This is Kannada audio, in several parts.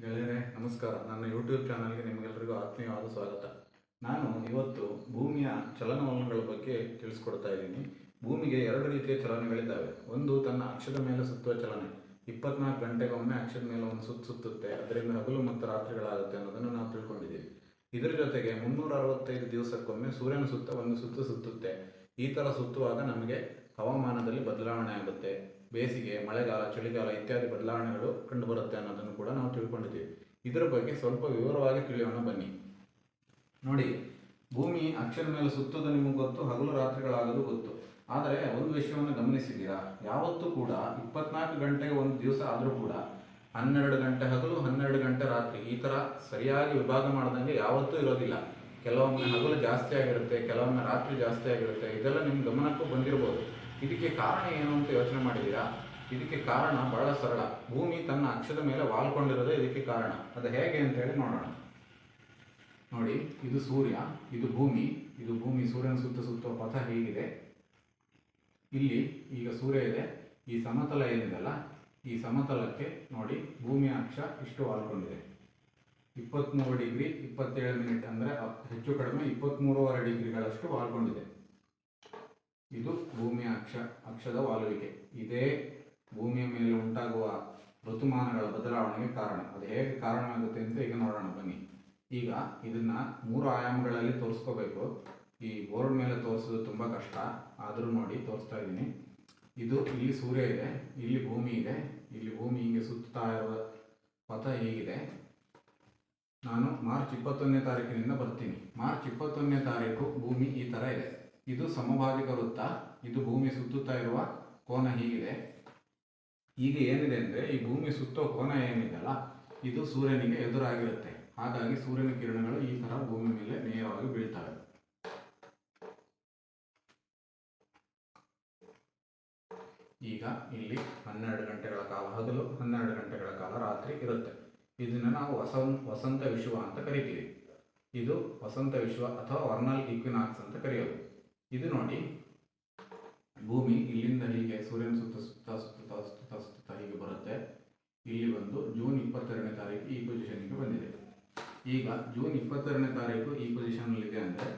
ಗೆಳೆಯರೇ ನಮಸ್ಕಾರ. ನನ್ನ ಯೂಟ್ಯೂಬ್ ಚಾನಲ್ಗೆ ನಿಮಗೆಲ್ಲರಿಗೂ ಆತ್ಮೀಯವಾದ ಸ್ವಾಗತ. ನಾನು ಇವತ್ತು ಭೂಮಿಯ ಚಲನವಲನಗಳ ಬಗ್ಗೆ ತಿಳಿಸ್ಕೊಡ್ತಾ ಇದ್ದೀನಿ. ಭೂಮಿಗೆ ಎರಡು ರೀತಿಯ ಚಲನೆಗಳಿದ್ದಾವೆ. ಒಂದು ತನ್ನ ಅಕ್ಷದ ಮೇಲೆ ಸುತ್ತುವ ಚಲನೆ, 24 ಗಂಟೆಗೊಮ್ಮೆ ಅಕ್ಷದ ಮೇಲೆ ಒಂದು ಸುತ್ತುತ್ತೆ. ಅದರಿಂದ ಹಗಲು ಮತ್ತು ರಾತ್ರಿಗಳಾಗುತ್ತೆ ಅನ್ನೋದನ್ನು ನಾವು ತಿಳ್ಕೊಂಡಿದ್ದೀವಿ. ಇದರ ಜೊತೆಗೆ 365 ದಿವಸಕ್ಕೊಮ್ಮೆ ಸೂರ್ಯನ ಸುತ್ತ ಒಂದು ಸುತ್ತುತ್ತೆ. ಈ ಥರ ಸುತ್ತುವಾಗ ನಮಗೆ ಹವಾಮಾನದಲ್ಲಿ ಬದಲಾವಣೆ ಆಗುತ್ತೆ. ಬೇಸಿಗೆ, ಮಳೆಗಾಲ, ಚಳಿಗಾಲ ಇತ್ಯಾದಿ ಬದಲಾವಣೆಗಳು ಕಂಡುಬರುತ್ತೆ ಅನ್ನೋದನ್ನು ಕೂಡ ನಾವು ತಿಳ್ಕೊಂಡಿದ್ದೀವಿ. ಇದರ ಬಗ್ಗೆ ಸ್ವಲ್ಪ ವಿವರವಾಗಿ ತಿಳಿಯೋಣ ಬನ್ನಿ. ನೋಡಿ, ಭೂಮಿ ಅಕ್ಷದ ಮೇಲೆ ಸುತ್ತೋದು ನಿಮಗೆ ಗೊತ್ತು, ಹಗಲು ರಾತ್ರಿಗಳಾಗೋದು ಗೊತ್ತು. ಆದರೆ ಒಂದು ವಿಷಯವನ್ನು ಗಮನಿಸಿದ್ದೀರಾ? ಯಾವತ್ತೂ ಕೂಡ 24 ಗಂಟೆಗೆ ಒಂದು ದಿವಸ ಆದರೂ ಕೂಡ 12 ಗಂಟೆ ಹಗಲು 12 ಗಂಟೆ ರಾತ್ರಿ ಈ ಥರ ಸರಿಯಾಗಿ ವಿಭಾಗ ಮಾಡ್ದಂಗೆ ಯಾವತ್ತೂ ಇರೋದಿಲ್ಲ. ಕೆಲವೊಮ್ಮೆ ಹಗಲು ಜಾಸ್ತಿ ಆಗಿರುತ್ತೆ, ಕೆಲವೊಮ್ಮೆ ರಾತ್ರಿ ಜಾಸ್ತಿ ಆಗಿರುತ್ತೆ. ಇದೆಲ್ಲ ನಿಮ್ಮ ಗಮನಕ್ಕೂ ಬಂದಿರ್ಬೋದು. ಇದಕ್ಕೆ ಕಾರಣ ಏನು ಅಂತ ಯೋಚನೆ ಮಾಡಿದ್ದೀರಾ? ಇದಕ್ಕೆ ಕಾರಣ ಬಹಳ ಸರಳ. ಭೂಮಿ ತನ್ನ ಅಕ್ಷದ ಮೇಲೆ ವಾಲ್ಕೊಂಡಿರೋದೇ ಇದಕ್ಕೆ ಕಾರಣ. ಅದು ಹೇಗೆ ಅಂತ ಹೇಳಿ ನೋಡೋಣ. ನೋಡಿ, ಇದು ಸೂರ್ಯ, ಇದು ಭೂಮಿ ಸೂರ್ಯನ ಸುತ್ತುವ ಪಥ ಹೀಗಿದೆ. ಇಲ್ಲಿ ಈಗ ಸೂರ್ಯ ಇದೆ. ಈ ಸಮತಲ ಏನಿದೆಲ್ಲ, ಈ ಸಮತಲಕ್ಕೆ ನೋಡಿ ಭೂಮಿಯ ಅಕ್ಷ ಇಷ್ಟು ವಾಲ್ಕೊಂಡಿದೆ. 23 ಡಿಗ್ರಿ 27 ಮಿನಿಟ್, ಅಂದರೆ ಹೆಚ್ಚು ಕಡಿಮೆ 23.5 ಡಿಗ್ರಿಗಳಷ್ಟು ವಾಲ್ಕೊಂಡಿದೆ. ಇದು ಭೂಮಿಯ ಅಕ್ಷದ ವಾಲುವಿಕೆ. ಇದೇ ಭೂಮಿಯ ಮೇಲೆ ಉಂಟಾಗುವ ಋತುಮಾನಗಳ ಬದಲಾವಣೆಗೆ ಕಾರಣ. ಅದು ಹೇಗೆ ಕಾರಣ ಆಗುತ್ತೆ ಅಂತ ಈಗ ನೋಡೋಣ ಬನ್ನಿ. ಈಗ ಇದನ್ನ 3 ಆಯಾಮಗಳಲ್ಲಿ ತೋರಿಸ್ಕೋಬೇಕು. ಈ ಬೋರ್ಡ್ ಮೇಲೆ ತೋರಿಸೋದು ತುಂಬ ಕಷ್ಟ, ಆದರೂ ನೋಡಿ ತೋರಿಸ್ತಾ ಇದ್ದೀನಿ. ಇಲ್ಲಿ ಸೂರ್ಯ ಇದೆ, ಇಲ್ಲಿ ಭೂಮಿ ಇದೆ. ಇಲ್ಲಿ ಭೂಮಿ ಹೀಗೆ ಸುತ್ತಾ ಇರುವ ಪಥ ಹೀಗಿದೆ. ನಾನು ಮಾರ್ಚ್ 21ನೇ ತಾರೀಕಿನಿಂದ ಬರ್ತೀನಿ. ಮಾರ್ಚ್ 21ನೇ ತಾರೀಕು ಭೂಮಿ ಈ ಥರ ಇದೆ. ಇದು ಸಮಭಾಜಿಕ ವೃತ್ತ. ಇದು ಭೂಮಿ ಸುತ್ತುತ್ತಾ ಇರುವ ಕೋನ ಹೀಗಿದೆ. ಈಗ ಏನಿದೆ ಅಂದರೆ, ಈ ಭೂಮಿ ಸುತ್ತೋ ಕೋನ ಏನಿದೆಯಲ್ಲ, ಇದು ಸೂರ್ಯನಿಗೆ ಎದುರಾಗಿರುತ್ತೆ. ಹಾಗಾಗಿ ಸೂರ್ಯನ ಕಿರಣಗಳು ಈ ಥರ ಭೂಮಿ ಮೇಲೆ ನೇರವಾಗಿ ಬೀಳ್ತವೆ. ಈಗ ಇಲ್ಲಿ 12 ಗಂಟೆಗಳ ಕಾಲ ಹಗಲು, 12 ಗಂಟೆಗಳ ಕಾಲ ರಾತ್ರಿ ಇರುತ್ತೆ. ಇದನ್ನು ನಾವು ವಸಂತ ವಿಷುವ ಅಂತ ಕರಿತೀವಿ. ಇದು ವಸಂತ ವಿಷುವ ಅಥವಾ ವರ್ನಲ್ ಈಕ್ವಿನಾಕ್ಸ್ ಅಂತ ಕರೆಯೋದು. ಇದು ನೋಡಿ, ಭೂಮಿ ಇಲ್ಲಿಂದ ಹೀಗೆ ಸೂರ್ಯನ ಸುತ್ತ ಹೀಗೆ ಬರುತ್ತೆ. ಇಲ್ಲಿ ಬಂದು ಜೂನ್ 22ನೇ ತಾರೀಕು ಈ ಪೊಸಿಷನ್ಗೆ ಬಂದಿದೆ. ಈಗ ಜೂನ್ 22ನೇ ತಾರೀಕು ಈ ಪೊಸಿಷನ್ನಲ್ಲಿದೆ ಅಂದರೆ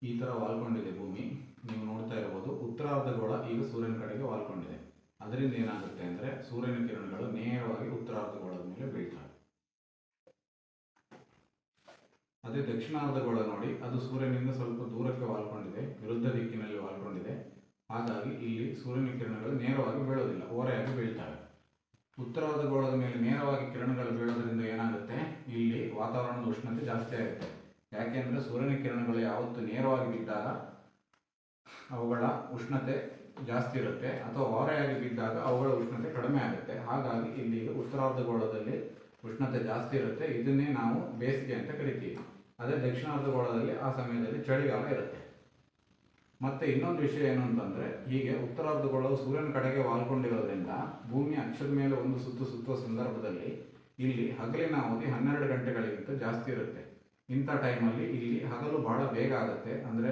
ಈ ಥರ ವಾಲ್ಕೊಂಡಿದೆ ಭೂಮಿ. ನೀವು ನೋಡ್ತಾ ಇರಬಹುದು, ಉತ್ತರಾರ್ಧಗೋಳ ಈಗ ಸೂರ್ಯನ ಕಡೆಗೆ ವಾಲ್ಕೊಂಡಿದೆ. ಅದರಿಂದ ಏನಾಗುತ್ತೆ ಅಂದರೆ, ಸೂರ್ಯನ ಕಿರಣಗಳು ನೇರವಾಗಿ ಉತ್ತರಾರ್ಧಗೋಳದ ಮೇಲೆ ಬೀಳ್ತವೆ. ಅದೇ ದಕ್ಷಿಣಾರ್ಧಗೋಳ ನೋಡಿ, ಅದು ಸೂರ್ಯನಿಂದ ಸ್ವಲ್ಪ ದೂರಕ್ಕೆ ವಾಲ್ಕೊಂಡಿದೆ, ವಿರುದ್ಧ ದಿಕ್ಕಿನಲ್ಲಿ ವಾಲ್ಕೊಂಡಿದೆ. ಹಾಗಾಗಿ ಇಲ್ಲಿ ಸೂರ್ಯನ ಕಿರಣಗಳು ನೇರವಾಗಿ ಬೀಳೋದಿಲ್ಲ, ಓರೆಯಾಗಿ ಬೀಳ್ತವೆ. ಉತ್ತರಾರ್ಧಗೋಳದ ಮೇಲೆ ನೇರವಾಗಿ ಕಿರಣಗಳು ಬೀಳೋದ್ರಿಂದ ಏನಾಗುತ್ತೆ, ಇಲ್ಲಿ ವಾತಾವರಣದ ಉಷ್ಣತೆ ಜಾಸ್ತಿ ಆಗುತ್ತೆ. ಯಾಕೆಂದರೆ ಸೂರ್ಯನ ಕಿರಣಗಳು ಯಾವತ್ತು ನೇರವಾಗಿ ಬಿದ್ದಾಗ ಅವುಗಳ ಉಷ್ಣತೆ ಜಾಸ್ತಿ ಇರುತ್ತೆ, ಅಥವಾ ಓರೆಯಾಗಿ ಬಿದ್ದಾಗ ಅವುಗಳ ಉಷ್ಣತೆ ಕಡಿಮೆ ಆಗುತ್ತೆ. ಹಾಗಾಗಿ ಇಲ್ಲಿ ಉತ್ತರಾರ್ಧಗೋಳದಲ್ಲಿ ಉಷ್ಣತೆ ಜಾಸ್ತಿ ಇರುತ್ತೆ. ಇದನ್ನೇ ನಾವು ಬೇಸಿಗೆ ಅಂತ ಕರಿತೀವಿ. ಅದೇ ದಕ್ಷಿಣಾರ್ಧಗೋಳದಲ್ಲಿ ಆ ಸಮಯದಲ್ಲಿ ಚಳಿಗಾಲ ಇರುತ್ತೆ. ಮತ್ತೆ ಇನ್ನೊಂದು ವಿಷಯ ಏನು ಅಂತಂದರೆ, ಹೀಗೆ ಉತ್ತರಾರ್ಧಗೋಳವು ಸೂರ್ಯನ ಕಡೆಗೆ ವಾಲ್ಕೊಂಡಿರೋದ್ರಿಂದ ಭೂಮಿಯ ಅಕ್ಷದ ಮೇಲೆ ಒಂದು ಸುತ್ತುವ ಸಂದರ್ಭದಲ್ಲಿ ಇಲ್ಲಿ ಹಗಲಿನ ಅವಧಿ 12 ಗಂಟೆಗಳಿಗಿಂತ ಜಾಸ್ತಿ ಇರುತ್ತೆ. ಇಂಥ ಟೈಮಲ್ಲಿ ಇಲ್ಲಿ ಹಗಲು ಬಹಳ ಬೇಗ ಆಗುತ್ತೆ, ಅಂದರೆ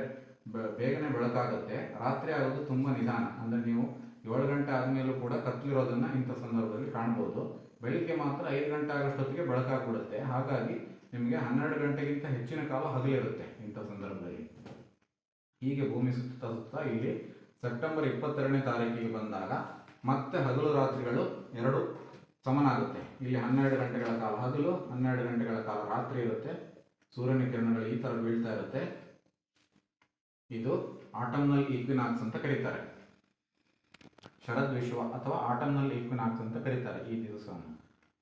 ಬೇಗನೆ ಬೆಳಕಾಗುತ್ತೆ. ರಾತ್ರಿ ಆಗೋದು ತುಂಬ ನಿಧಾನ, ಅಂದರೆ ನೀವು 7 ಗಂಟೆ ಆದಮೇಲೂ ಕೂಡ ಕತ್ತಲಿರೋದನ್ನು ಇಂಥ ಸಂದರ್ಭದಲ್ಲಿ ಕಾಣ್ಬೋದು. ಬೆಳಿಗ್ಗೆ ಮಾತ್ರ 5 ಗಂಟೆ ಆಗೋಷ್ಟೊತ್ತಿಗೆ ಬೆಳಕಾಗ್ಬಿಡುತ್ತೆ. ಹಾಗಾಗಿ ನಿಮಗೆ 12 ಗಂಟೆಗಿಂತ ಹೆಚ್ಚಿನ ಕಾಲ ಹಗಲಿರುತ್ತೆ ಇಂಥ ಸಂದರ್ಭದಲ್ಲಿ. ಹೀಗೆ ಭೂಮಿ ಸುತ್ತ ಇಲ್ಲಿ ಸೆಪ್ಟೆಂಬರ್ 22ನೇ ತಾರೀಕಿಗೆ ಬಂದಾಗ ಮತ್ತೆ ಹಗಲು ರಾತ್ರಿಗಳು ಎರಡು ಸಮನಾಗುತ್ತೆ. ಇಲ್ಲಿ 12 ಗಂಟೆಗಳ ಕಾಲ ಹಗಲು, 12 ಗಂಟೆಗಳ ಕಾಲ ರಾತ್ರಿ ಇರುತ್ತೆ. ಸೂರ್ಯನ ಕಿರಣಗಳು ಈ ಥರ ಬೀಳ್ತಾ ಇರುತ್ತೆ. ಇದು ಆಟಮ್ನಲ್ ಈಕ್ವಿನಾಕ್ಸ್ ಅಂತ ಕರೀತಾರೆ. ಶರದ್ ವಿಷುವ ಅಥವಾ ಆಟಮ್ನಲ್ ಈಕ್ವಿನಾಕ್ಸ್ ಅಂತ ಕರೀತಾರೆ ಈ ದಿವಸವನ್ನು.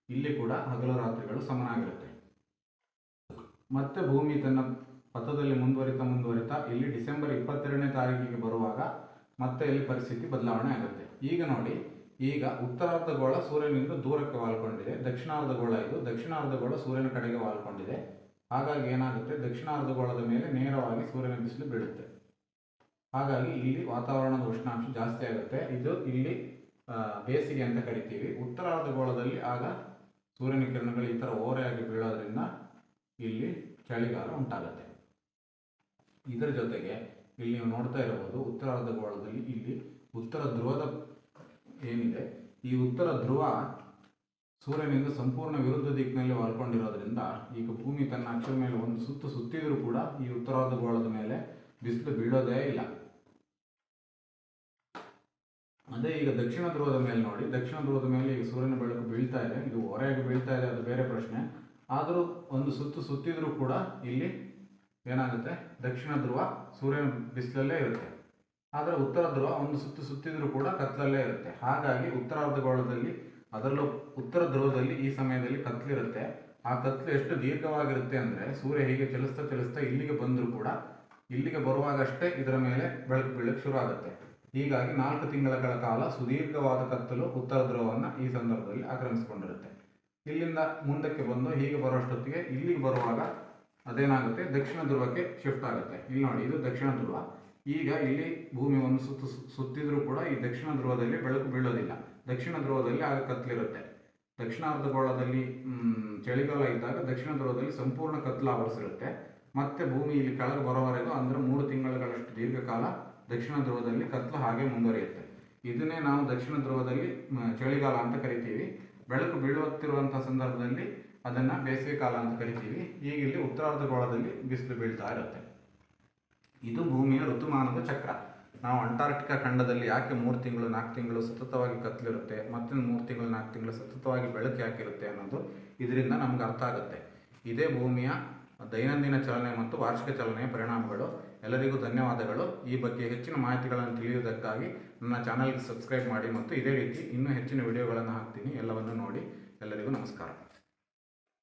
ಇಲ್ಲಿ ಕೂಡ ಹಗಲು ರಾತ್ರಿಗಳು ಸಮನಾಗಿರುತ್ತೆ. ಮತ್ತೆ ಭೂಮಿ ತನ್ನ ಪಥದಲ್ಲಿ ಮುಂದುವರಿತಾ ಇಲ್ಲಿ ಡಿಸೆಂಬರ್ 22ನೇ ತಾರೀಕಿಗೆ ಬರುವಾಗ ಮತ್ತೆ ಇಲ್ಲಿ ಪರಿಸ್ಥಿತಿ ಬದಲಾವಣೆ ಆಗುತ್ತೆ. ಈಗ ನೋಡಿ, ಈಗ ಉತ್ತರಾರ್ಧಗೋಳ ಸೂರ್ಯನಿಂದ ದೂರಕ್ಕೆ ವಾಲ್ಕೊಂಡಿದೆ. ದಕ್ಷಿಣಾರ್ಧಗೋಳ ಸೂರ್ಯನ ಕಡೆಗೆ ವಾಲ್ಕೊಂಡಿದೆ. ಹಾಗಾಗಿ ಏನಾಗುತ್ತೆ, ದಕ್ಷಿಣಾರ್ಧಗೋಳದ ಮೇಲೆ ನೇರವಾಗಿ ಸೂರ್ಯನ ಬಿಸಿಲು ಬೀಳುತ್ತೆ. ಹಾಗಾಗಿ ಇಲ್ಲಿ ವಾತಾವರಣದ ಉಷ್ಣಾಂಶ ಜಾಸ್ತಿ ಆಗುತ್ತೆ. ಇದು ಇಲ್ಲಿ ಬೇಸಿಗೆ ಅಂತ ಕರಿತೀವಿ. ಉತ್ತರಾರ್ಧಗೋಳದಲ್ಲಿ ಆಗ ಸೂರ್ಯನ ಕಿರಣಗಳು ಈ ಥರ ಓರೆಯಾಗಿ ಬೀಳೋದ್ರಿಂದ ಇಲ್ಲಿ ಚಳಿಗಾಲ ಉಂಟಾಗುತ್ತೆ. ಇದರ ಜೊತೆಗೆ ಇಲ್ಲಿ ನೀವು ನೋಡ್ತಾ ಇರಬಹುದು, ಉತ್ತರಾರ್ಧಗೋಳದಲ್ಲಿ ಇಲ್ಲಿ ಉತ್ತರ ಧ್ರುವದ ಏನಿದೆ, ಈ ಉತ್ತರ ಧ್ರುವ ಸೂರ್ಯನಿಂದ ಸಂಪೂರ್ಣ ವಿರುದ್ಧ ದಿಕ್ಕಿನಲ್ಲಿ ವಾಲ್ಕೊಂಡಿರೋದ್ರಿಂದ ಈಗ ಭೂಮಿ ತನ್ನ ಅಕ್ಷದ ಮೇಲೆ ಒಂದು ಸುತ್ತು ಸುತ್ತಿದ್ರೂ ಕೂಡ ಈ ಉತ್ತರಾರ್ಧಗೋಳದ ಮೇಲೆ ಬಿಸಿಲು ಬೀಳೋದೇ ಇಲ್ಲ. ಅದೇ ಈಗ ದಕ್ಷಿಣ ಧ್ರುವದ ಮೇಲೆ ನೋಡಿ, ದಕ್ಷಿಣ ಧ್ರುವದ ಮೇಲೆ ಈಗ ಸೂರ್ಯನ ಬೆಳಕು ಬೀಳ್ತಾ ಇದೆ. ಇದು ಹೊರೆಯಾಗಿ ಬೀಳ್ತಾ ಇದೆ, ಅದು ಬೇರೆ ಪ್ರಶ್ನೆ. ಆದರೂ ಒಂದು ಸುತ್ತು ಸುತ್ತಿದ್ರೂ ಕೂಡ ಇಲ್ಲಿ ಏನಾಗುತ್ತೆ, ದಕ್ಷಿಣ ಧ್ರುವ ಸೂರ್ಯನ ಬಿಸಿಲಲ್ಲೇ ಇರುತ್ತೆ. ಆದರೆ ಉತ್ತರ ಧ್ರುವ ಒಂದು ಸುತ್ತು ಸುತ್ತಿದ್ರೂ ಕೂಡ ಕತ್ತಲಲ್ಲೇ ಇರುತ್ತೆ. ಹಾಗಾಗಿ ಉತ್ತರಾರ್ಧಗೋಳದಲ್ಲಿ, ಅದರಲ್ಲೂ ಉತ್ತರ ಧ್ರುವದಲ್ಲಿ ಈ ಸಮಯದಲ್ಲಿ ಕತ್ತಲಿರುತ್ತೆ. ಆ ಕತ್ತಲು ಎಷ್ಟು ದೀರ್ಘವಾಗಿರುತ್ತೆ ಅಂದರೆ, ಸೂರ್ಯ ಹೀಗೆ ಚಲಿಸ್ತಾ ಚಲಿಸ್ತಾ ಇಲ್ಲಿಗೆ ಬಂದರೂ ಕೂಡ ಇಲ್ಲಿಗೆ ಬರುವಾಗಷ್ಟೇ ಇದರ ಮೇಲೆ ಬೆಳಕು ಬೀಳಕ್ಕೆ ಶುರು ಆಗುತ್ತೆ. ಹೀಗಾಗಿ 4 ತಿಂಗಳ ಕಾಲ ಸುದೀರ್ಘವಾದ ಕತ್ತಲು ಉತ್ತರ ಧ್ರುವವನ್ನು ಈ ಸಂದರ್ಭದಲ್ಲಿ ಆಕ್ರಮಿಸಿಕೊಂಡಿರುತ್ತೆ. ಇಲ್ಲಿಂದ ಮುಂದಕ್ಕೆ ಬಂದು ಹೀಗೆ ಬರುವಷ್ಟೊತ್ತಿಗೆ ಇಲ್ಲಿಗೆ ಬರುವಾಗ ಅದೇನಾಗುತ್ತೆ, ದಕ್ಷಿಣ ಧ್ರುವಕ್ಕೆ ಶಿಫ್ಟ್ ಆಗುತ್ತೆ. ಇಲ್ಲಿ ನೋಡಿ, ಇದು ದಕ್ಷಿಣ ಧ್ರುವ. ಈಗ ಇಲ್ಲಿ ಭೂಮಿ ಒಂದು ಸುತ್ತು ಸುತ್ತಿದ್ರೂ ಕೂಡ ಈ ದಕ್ಷಿಣ ಧ್ರುವದಲ್ಲಿ ಬೆಳಕು ಬೀಳೋದಿಲ್ಲ. ದಕ್ಷಿಣ ಧ್ರುವದಲ್ಲಿ ಆಗ ಕತ್ತಲಿರುತ್ತೆ. ದಕ್ಷಿಣಾರ್ಧಗೋಳದಲ್ಲಿ ಚಳಿಗಾಲ ಇದ್ದಾಗ ದಕ್ಷಿಣ ಧ್ರುವದಲ್ಲಿ ಸಂಪೂರ್ಣ ಕತ್ತಲು ಆವರಿಸಿರುತ್ತೆ. ಮತ್ತೆ ಭೂಮಿ ಇಲ್ಲಿ ಕೆಳಗೆ ಬರೋವರೆಗೂ ಅಂದರೆ 3 ತಿಂಗಳುಗಳಷ್ಟು ದೀರ್ಘಕಾಲ ದಕ್ಷಿಣ ಧ್ರುವದಲ್ಲಿ ಕತ್ತಲು ಹಾಗೆ ಮುಂದುವರಿಯುತ್ತೆ. ಇದನ್ನೇ ನಾವು ದಕ್ಷಿಣ ಧ್ರುವದಲ್ಲಿ ಚಳಿಗಾಲ ಅಂತ ಕರಿತೀವಿ. ಬೆಳಕು ಬೀಳುತ್ತಿರುವಂತಹ ಸಂದರ್ಭದಲ್ಲಿ ಅದನ್ನು ಬೇಸಿಗೆ ಕಾಲ ಅಂತ ಕರಿತೀವಿ. ಈಗ ಇಲ್ಲಿ ಉತ್ತರಾರ್ಧಗೋಳದಲ್ಲಿ ಬಿಸಿಲು ಬೀಳ್ತಾ ಇರುತ್ತೆ. ಇದು ಭೂಮಿಯ ಋತುಮಾನದ ಚಕ್ರ. ನಾವು ಅಂಟಾರ್ಟಿಕಾ ಖಂಡದಲ್ಲಿ ಯಾಕೆ 3 ತಿಂಗಳು 4 ತಿಂಗಳು ಸತತವಾಗಿ ಕತ್ತಲಿರುತ್ತೆ, ಮತ್ತೆ 3 ತಿಂಗಳು 4 ತಿಂಗಳು ಸತತವಾಗಿ ಬೆಳಕು ಯಾಕಿರುತ್ತೆ ಅನ್ನೋದು ಇದರಿಂದ ನಮ್ಗೆ ಅರ್ಥ ಆಗುತ್ತೆ. ಇದೇ ಭೂಮಿಯ ದೈನಂದಿನ ಚಲನೆ ಮತ್ತು ವಾರ್ಷಿಕ ಚಲನೆಯ ಪರಿಣಾಮಗಳು. ಎಲ್ಲರಿಗೂ ಧನ್ಯವಾದಗಳು. ಈ ಬಗ್ಗೆ ಹೆಚ್ಚಿನ ಮಾಹಿತಿಗಳನ್ನು ತಿಳಿಯುವುದಕ್ಕಾಗಿ ನನ್ನ ಚಾನಲ್ಗೆ ಸಬ್ಸ್ಕ್ರೈಬ್ ಮಾಡಿ ಮತ್ತು ಇದೇ ರೀತಿ ಇನ್ನೂ ಹೆಚ್ಚಿನ ವಿಡಿಯೋಗಳನ್ನು ಹಾಕ್ತೀನಿ. ಎಲ್ಲವನ್ನು ನೋಡಿ. ಎಲ್ಲರಿಗೂ ನಮಸ್ಕಾರ.